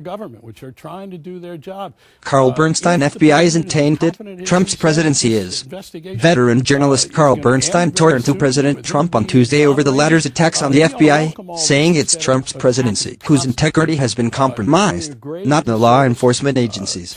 government, which are trying to do their job. Carl Bernstein FBI isn't tainted, Trump's presidency is. Veteran journalist Carl Bernstein tore into President Trump on Tuesday over the latter's attacks on the FBI, saying it's Trump's presidency whose integrity has been compromised, not the law enforcement agencies.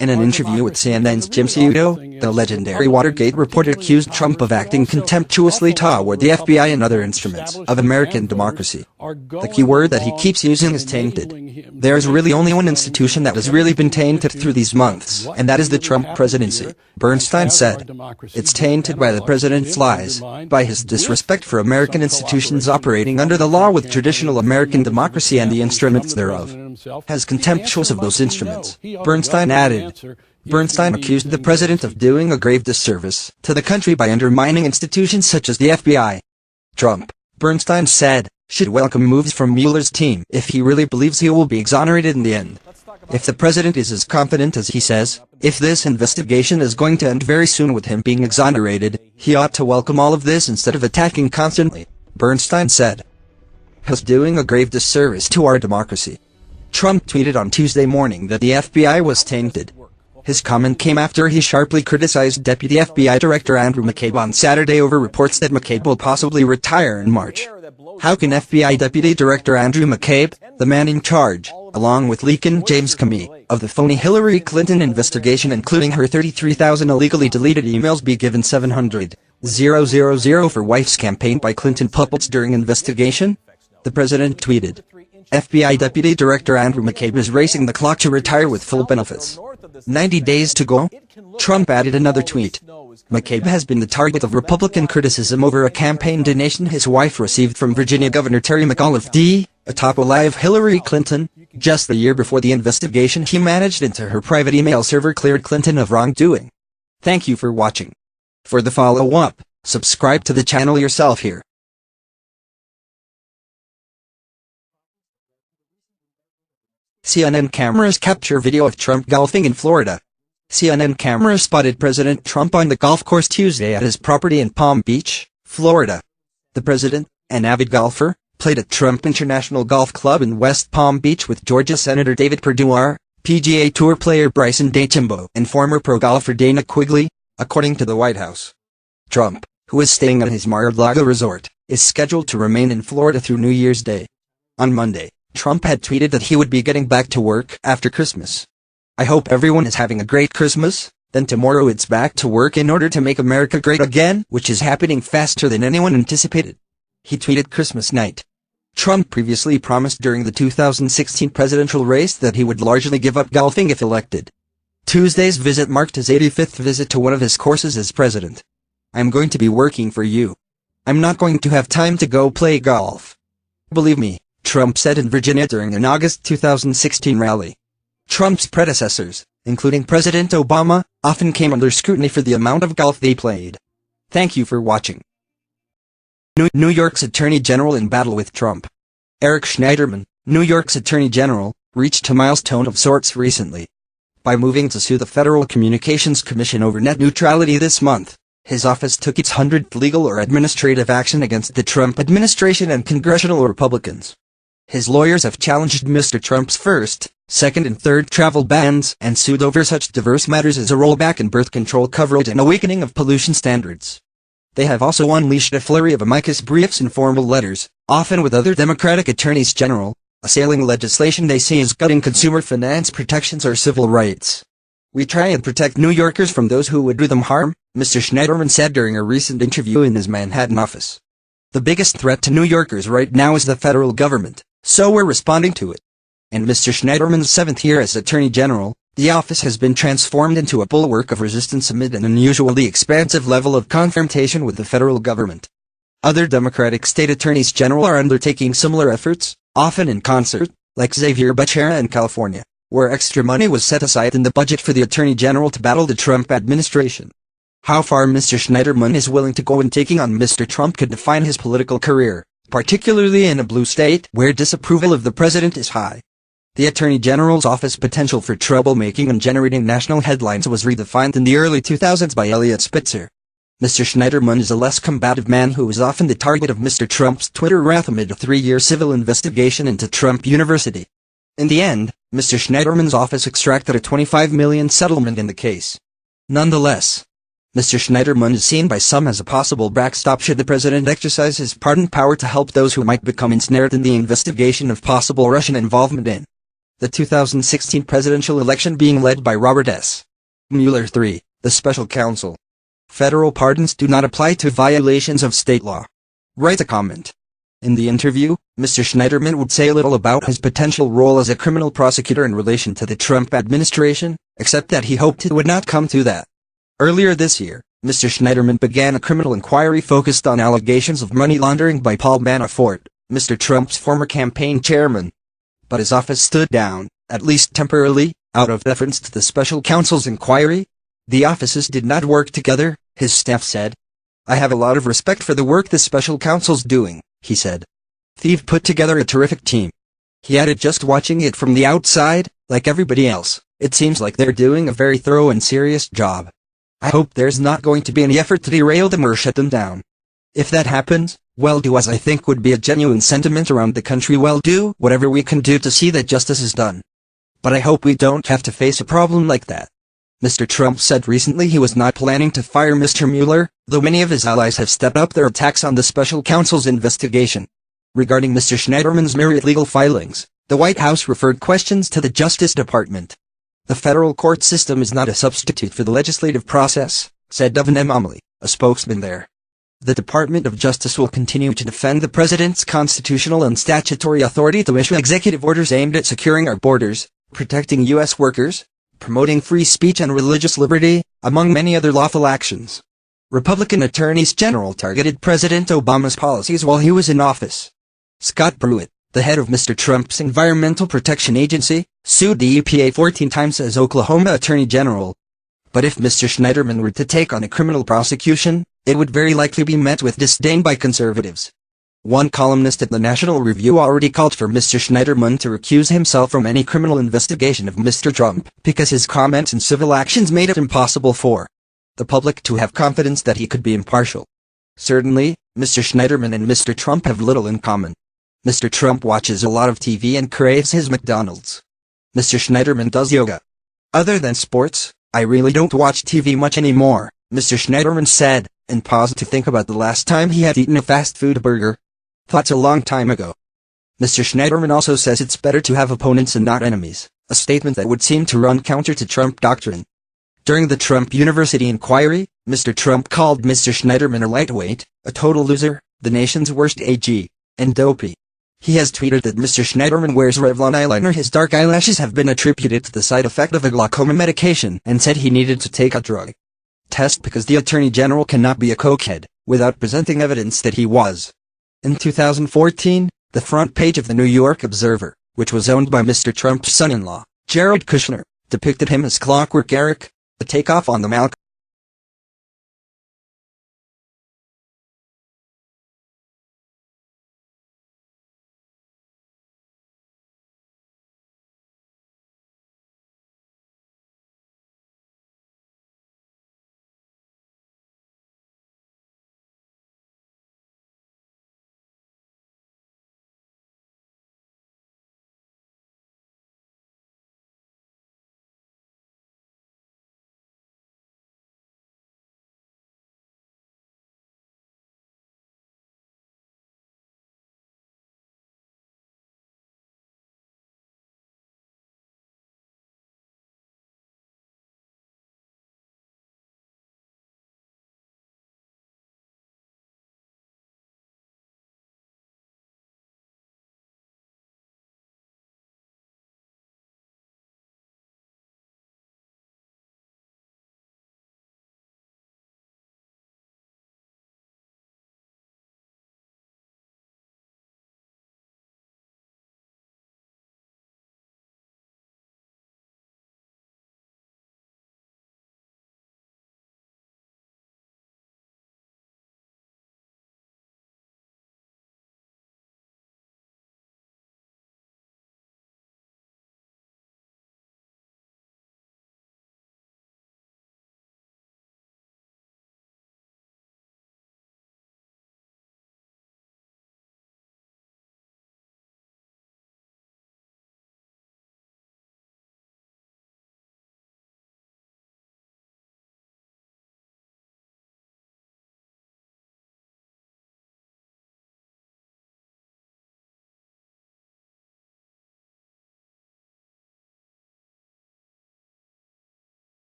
In an interview with CNN's Jim Ciuto, the legendary Watergate reporter accused Trump of acting contemptuously toward the FBI and other instruments of American democracy. The key word that he keeps using is tainted. There's really only one institution that has really been tainted through these months, and that is the Trump presidency, Bernstein said. It's tainted by the president's lies, by his disrespect for American institutions operating under the law with traditional American democracy and the instruments thereof. Has contemptuous of those instruments, Bernstein added. Bernstein accused the president of doing a grave disservice to the country by undermining institutions such as the FBI. Trump, Bernstein said, should welcome moves from Mueller's team if he really believes he will be exonerated in the end. If the president is as confident as he says, if this investigation is going to end very soon with him being exonerated, he ought to welcome all of this instead of attacking constantly, Bernstein said. Has doing a grave disservice to our democracy. Trump tweeted on Tuesday morning that the FBI was tainted. His comment came after he sharply criticized Deputy FBI Director Andrew McCabe on Saturday over reports that McCabe will possibly retire in March. How can FBI Deputy Director Andrew McCabe, the man in charge, along with Leakin James Comey, of the phony Hillary Clinton investigation including her 33,000 illegally deleted emails be given $700,000 for wife's campaign by Clinton puppets during investigation? The president tweeted. FBI Deputy Director Andrew McCabe is racing the clock to retire with full benefits. 90 days to go? Trump added another tweet. McCabe has been the target of Republican criticism over a campaign donation his wife received from Virginia Governor Terry McAuliffe, atop ally of Hillary Clinton. Just the year before the investigation he managed into her private email server cleared Clinton of wrongdoing. Thank you for watching. For the follow-up, subscribe to the channel yourself here. CNN cameras capture video of Trump golfing in Florida. CNN cameras spotted President Trump on the golf course Tuesday at his property in Palm Beach, Florida. The president, an avid golfer, played at Trump International Golf Club in West Palm Beach with Georgia Senator David Perdue, PGA Tour player Bryson DeChambeau, and former pro golfer Dana Quigley, according to the White House. Trump, who is staying at his Mar-a-Lago resort, is scheduled to remain in Florida through New Year's Day. On Monday, Trump had tweeted that he would be getting back to work after Christmas. I hope everyone is having a great Christmas, then tomorrow it's back to work in order to make America great again, which is happening faster than anyone anticipated. He tweeted Christmas night. Trump previously promised during the 2016 presidential race that he would largely give up golfing if elected. Tuesday's visit marked his 85th visit to one of his courses as president. I'm going to be working for you. I'm not going to have time to go play golf. Believe me, Trump said in Virginia during an August 2016 rally. Trump's predecessors, including President Obama, often came under scrutiny for the amount of golf they played. Thank you for watching. New York's Attorney General in battle with Trump. Eric Schneiderman, New York's Attorney General, reached a milestone of sorts recently. By moving to sue the Federal Communications Commission over net neutrality this month, his office took its 100th legal or administrative action against the Trump administration and congressional Republicans. His lawyers have challenged Mr. Trump's first, second and third travel bans and sued over such diverse matters as a rollback in birth control coverage and a weakening of pollution standards. They have also unleashed a flurry of amicus briefs and formal letters, often with other Democratic attorneys general, assailing legislation they see as gutting consumer finance protections or civil rights. We try and protect New Yorkers from those who would do them harm, Mr. Schneiderman said during a recent interview in his Manhattan office. The biggest threat to New Yorkers right now is the federal government, so we're responding to it. In Mr. Schneiderman's 7th year as Attorney General, the office has been transformed into a bulwark of resistance amid an unusually expansive level of confrontation with the federal government. Other Democratic state attorneys general are undertaking similar efforts, often in concert, like Xavier Becerra in California, where extra money was set aside in the budget for the Attorney General to battle the Trump administration. How far Mr. Schneiderman is willing to go in taking on Mr. Trump could define his political career, particularly in a blue state where disapproval of the president is high. The Attorney General's office potential for troublemaking and generating national headlines was redefined in the early 2000s by Eliot Spitzer. Mr. Schneiderman is a less combative man who was often the target of Mr. Trump's Twitter wrath amid a 3-year civil investigation into Trump University. In the end, Mr. Schneiderman's office extracted a $25 million settlement in the case. Nonetheless, Mr. Schneiderman is seen by some as a possible backstop should the president exercise his pardon power to help those who might become ensnared in the investigation of possible Russian involvement in the 2016 presidential election being led by Robert S. Mueller III, the special counsel. Federal pardons do not apply to violations of state law. Writes a comment. In the interview, Mr. Schneiderman would say little about his potential role as a criminal prosecutor in relation to the Trump administration, except that he hoped it would not come to that. Earlier this year, Mr. Schneiderman began a criminal inquiry focused on allegations of money laundering by Paul Manafort, Mr. Trump's former campaign chairman. But his office stood down, at least temporarily, out of deference to the special counsel's inquiry. The offices did not work together, his staff said. I have a lot of respect for the work the special counsel's doing, he said. They've put together a terrific team. He added, just watching it from the outside, like everybody else, it seems like they're doing a very thorough and serious job. I hope there's not going to be any effort to derail them or shut them down. If that happens, we'll do as I think would be a genuine sentiment around the country. We'll do whatever we can do to see that justice is done. But I hope we don't have to face a problem like that. Mr. Trump said recently he was not planning to fire Mr. Mueller, though many of his allies have stepped up their attacks on the special counsel's investigation. Regarding Mr. Schneiderman's myriad legal filings, the White House referred questions to the Justice Department. The federal court system is not a substitute for the legislative process, said Devin M. Umley, a spokesman there. The Department of Justice will continue to defend the president's constitutional and statutory authority to issue executive orders aimed at securing our borders, protecting U.S. workers, promoting free speech and religious liberty, among many other lawful actions. Republican attorneys general targeted President Obama's policies while he was in office. Scott Pruitt, the head of Mr. Trump's Environmental Protection Agency, sued the EPA 14 times as Oklahoma Attorney General. But if Mr. Schneiderman were to take on a criminal prosecution, it would very likely be met with disdain by conservatives. One columnist at the National Review already called for Mr. Schneiderman to recuse himself from any criminal investigation of Mr. Trump, because his comments and civil actions made it impossible for the public to have confidence that he could be impartial. Certainly, Mr. Schneiderman and Mr. Trump have little in common. Mr. Trump watches a lot of TV and craves his McDonald's. Mr. Schneiderman does yoga. Other than sports, I really don't watch TV much anymore, Mr. Schneiderman said, and paused to think about the last time he had eaten a fast food burger. That's a long time ago. Mr. Schneiderman also says it's better to have opponents and not enemies, a statement that would seem to run counter to Trump doctrine. During the Trump University inquiry, Mr. Trump called Mr. Schneiderman a lightweight, a total loser, the nation's worst AG, and dopey. He has tweeted that Mr. Schneiderman wears Revlon eyeliner. His dark eyelashes have been attributed to the side effect of a glaucoma medication, and said he needed to take a drug test because the Attorney General cannot be a cokehead, without presenting evidence that he was. In 2014, the front page of the New York Observer, which was owned by Mr. Trump's son-in-law, Jared Kushner, depicted him as Clockwork Eric, a takeoff on the Malcolm